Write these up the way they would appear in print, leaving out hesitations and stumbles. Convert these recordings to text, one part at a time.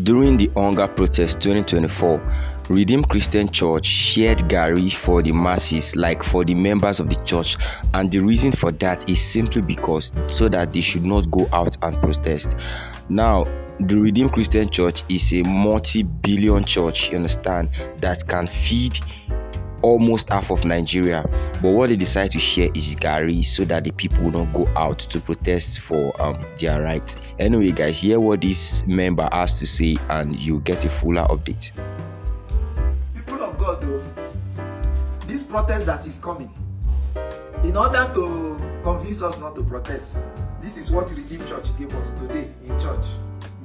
During the hunger protest 2024, Redeemed Christian Church shared garri for the masses, like for the members of the church, and the reason for that is simply because so that they should not go out and protest. Now, the Redeemed Christian Church is a multi-billion church, you understand, that can feed almost half of Nigeria, but what they decide to share is garri so that the people will not go out to protest for their rights. Anyway guys, hear what this member has to say and you get a fuller update. People of God, though, this protest that is coming, in order to convince us not to protest, this is what Redeemed Church gave us today in church.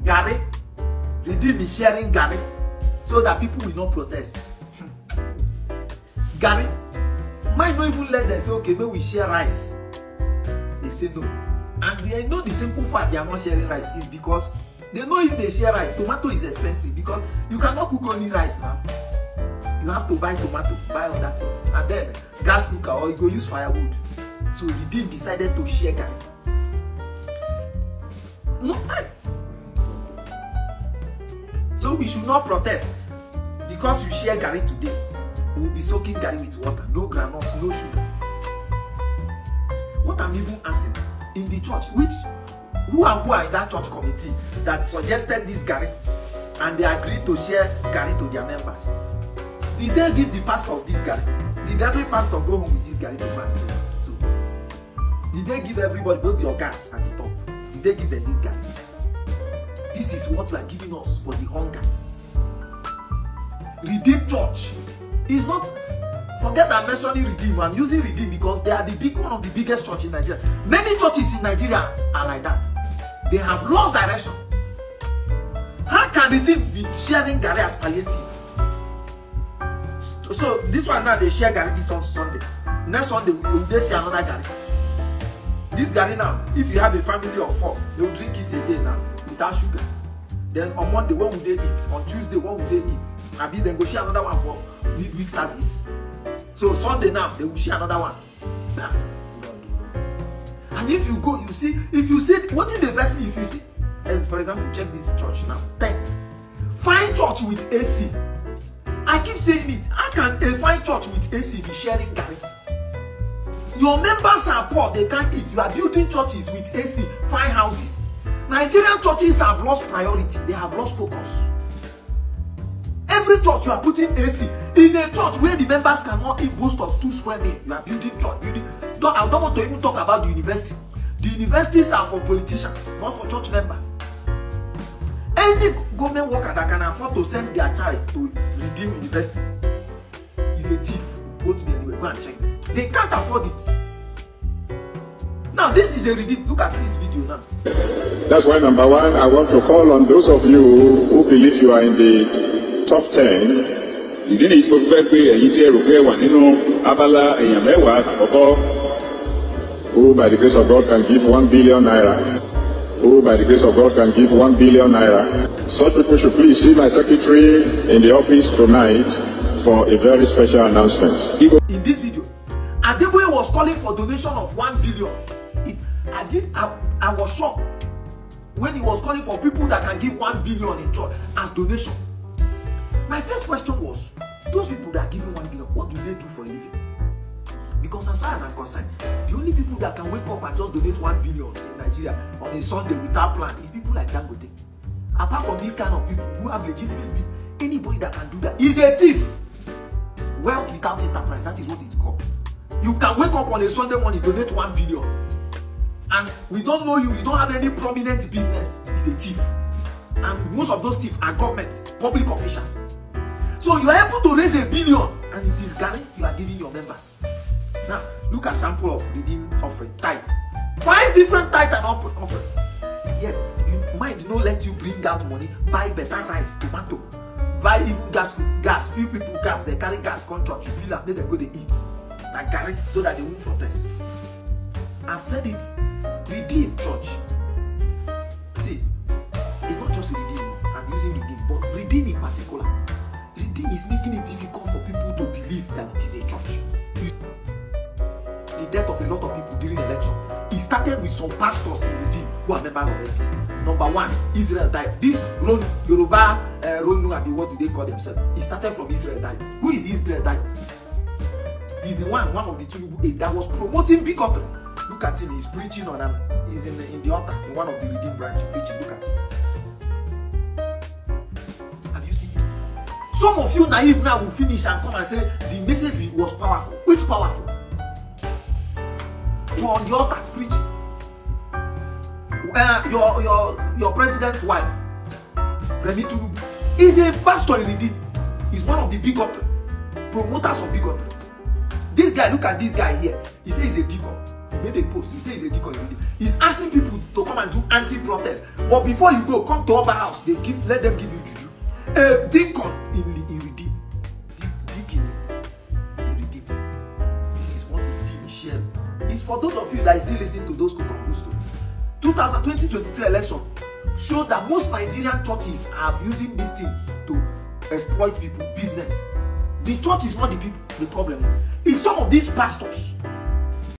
Garri. Redeemed is sharing garri so that people will not protest. Garri might not even let them say, okay, maybe we share rice. They say no. And they know the simple fact they are not sharing rice is because they know if they share rice, tomato is expensive because you cannot cook only rice now. You have to buy tomato, buy other things. And then gas cooker or you go use firewood. So Redeemed decided to share garri. No, so we should not protest because we share garri today. We will be soaking garri with water, no groundnut, no sugar. What I'm even asking in the church, who are in that church committee that suggested this garri and they agreed to share garri to their members? Did they give the pastors this garri? Did every pastor go home with this garri to mass? So, did they give everybody, both the gas at the top? Did they give them this garri? This is what you are giving us for the hunger. Redeemed Church is not, forget I'm mentioning Redeemed, I'm using Redeemed because they are one of the biggest churches in Nigeria. Many churches in Nigeria are like that. They have lost direction. How can Redeemed be sharing garri as palliative? So this one now they share garri this on Sunday. Next Sunday they share another garri. This garri now, if you have a family of 4, they will drink it a day now without sugar. Then on Monday, what would they eat? On Tuesday, what would they eat? Maybe then go share another one for midweek service. So Sunday now, they will share another one. Nah. And if you go, you see, if you see, what in the best if you see, as for example, check this church now, 10th. Fine church with AC. I keep saying it. How can a fine church with AC be sharing garri? Your members are poor, they can't eat. You are building churches with AC, fine houses. Nigerian churches have lost priority. They have lost focus. Every church you are putting AC. In a church where the members cannot eat boast of 2 square meters, you are building church. I don't want to even talk about the university. The universities are for politicians, not for church members. Any government worker that can afford to send their child to Redeemed University is a thief. Go to me anyway, go and check them. They can't afford it. Now this is a Redeemed. Look at this video now. That's why number one, I want to call on those of you who believe you are in the top 10. Who by the grace of God can give 1 billion naira. Who by the grace of God can give 1 billion naira. Such people should please see my secretary in the office tonight for a very special announcement. In this video, Adeboye was calling for donation of 1 billion. I was shocked when he was calling for people that can give 1 billion in church as donation. My first question was, those people that are giving 1 billion, what do they do for a living? Because as far as I'm concerned, the only people that can wake up and just donate 1 billion in Nigeria on a Sunday without plan is people like Dangote. Apart from these kind of people who have legitimate business, anybody that can do that is a thief. Wealth without enterprise, that is what it's called. You can wake up on a Sunday morning, donate 1 billion. And we don't know you, you don't have any prominent business. It's a thief. And most of those thieves are government, public officials. So you are able to raise 1 billion and it is garri you are giving your members. Now, look at sample of Redeemed offering, tithe. 5 different tithe and offering. Yet, you might not let you bring out money, buy better rice, tomato, buy even gas, few people gas, they carry gas, come church, you feel like they go to eat. Like garri so that they won't protest. I've said it, Redeemed Church. See, it's not just Redeemed, I'm using Redeemed, but Redeemed in particular. Redeemed is making it difficult for people to believe that it is a church. The death of a lot of people during election. It started with some pastors in Redeem who are members of APC. Number one, Israel died. This Yoruba, Ronu, what do they call themselves? It started from Israel died. Who is Israel died? He's the one of the two that was promoting bigotry. Look at him, he's preaching on them. He's in the altar, in one of the Redeem branch preaching. Look at him. Have you seen it? Some of you naive now will finish and come and say the message was powerful. Which powerful? You are on the altar preaching. Your president's wife, Remi Tinubu, is a pastor in Redeem. He's one of the bigotry, promoters of bigotry. This guy, look at this guy here. He says he's a deacon. He made a post. He says he's a deacon in Redeem. He's asking people to come and do anti-protest. But before you go, come to our house. Let them give you juju. A deacon in Redeem. Deacon in Redeem. This is what Redeem share. It's for those of you that still listen to those Kokobu stories. 2023 election showed that most Nigerian churches are using this thing to exploit people, business. The church is not the people, the problem. It's some of these pastors